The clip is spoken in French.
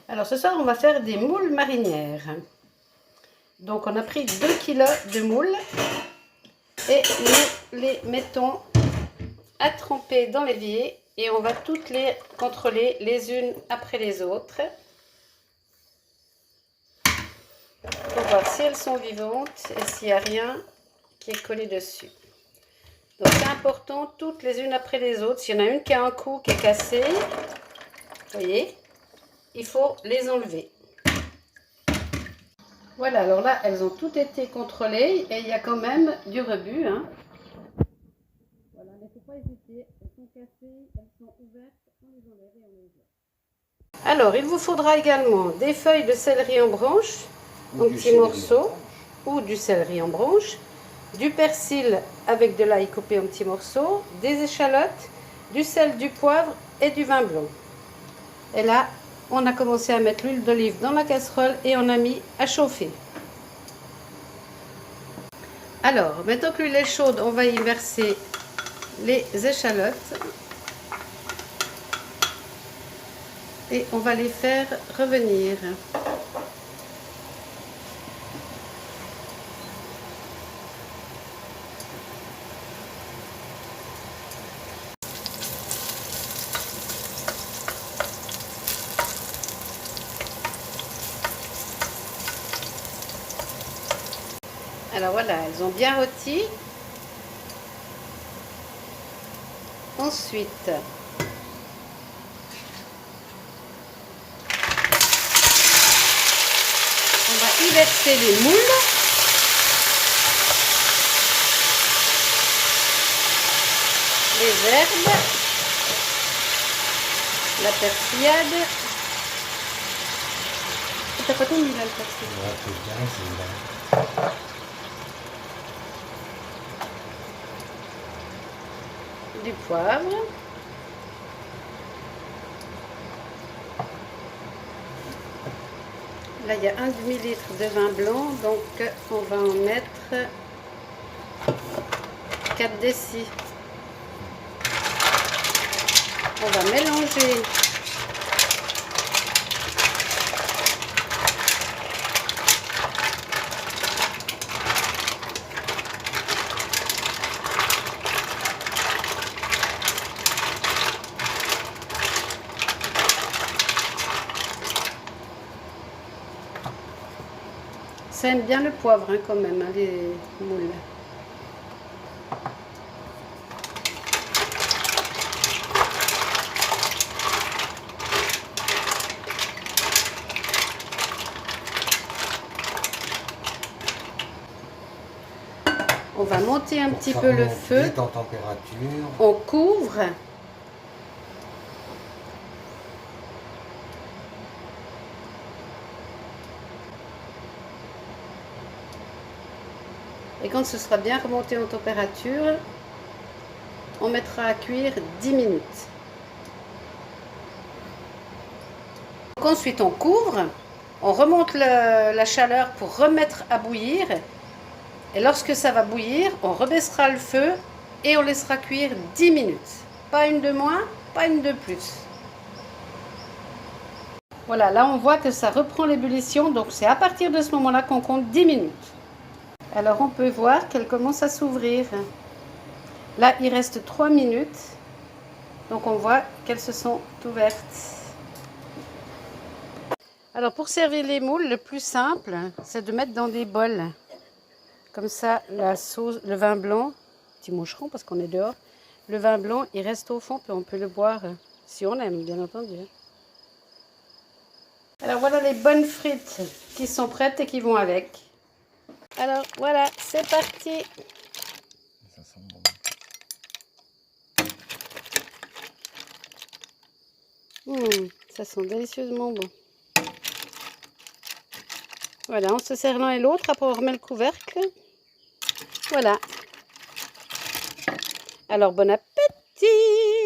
Alors ce soir on va faire des moules marinières. Donc on a pris 2 kg de moules et nous les mettons à tremper dans l'évier et on va toutes les contrôler les unes après les autres pour voir si elles sont vivantes et s'il n'y a rien qui est collé dessus. Donc c'est important, toutes les unes après les autres. S'il y en a une qui a un coup qui est cassé, vous voyez, il faut les enlever. Voilà, alors là, elles ont toutes été contrôlées et il y a quand même du rebut. Hein. Voilà, il ne faut pas hésiter. Elles sont cassées, elles sont ouvertes, on les enlève et on les jette. Alors, il vous faudra également des feuilles de céleri en branche, en petits morceaux, ou du céleri en branche, du persil avec de l'ail coupé en petits morceaux, des échalotes, du sel, du poivre et du vin blanc. Et là, on a commencé à mettre l'huile d'olive dans la casserole et on a mis à chauffer. Alors, maintenant que l'huile est chaude, on va y verser les échalotes et on va les faire revenir. Alors voilà, elles ont bien rôti. Ensuite, on va y verser les moules. Les herbes. La persillade. T'as pas tout mis là le persil? Ouais, c'est bien, c'est bien. Du poivre. Là, il y a un demi-litre de vin blanc, donc on va en mettre 4 décis. On va mélanger. Ça aime bien le poivre hein, quand même, hein, les moules. On va monter un petit peu le feu. Vite en température. On couvre. Et quand ce sera bien remonté en température, on mettra à cuire 10 minutes. Donc ensuite on couvre, on remonte la chaleur pour remettre à bouillir. Et lorsque ça va bouillir, on rebaissera le feu et on laissera cuire 10 minutes. Pas une de moins, pas une de plus. Voilà, là on voit que ça reprend l'ébullition, donc c'est à partir de ce moment-là qu'on compte 10 minutes. Alors on peut voir qu'elle commence à s'ouvrir. Là il reste 3 minutes, donc on voit qu'elles se sont ouvertes. Alors pour servir les moules, le plus simple, c'est de mettre dans des bols. Comme ça, la sauce, le vin blanc, petit moucheron parce qu'on est dehors, le vin blanc, il reste au fond, puis on peut le boire si on aime, bien entendu. Alors voilà les bonnes frites qui sont prêtes et qui vont avec. Alors voilà, c'est parti. Ça sent bon. Ça sent délicieusement bon. Voilà, on se sert l'un et l'autre, après on remet le couvercle. Voilà. Alors bon appétit!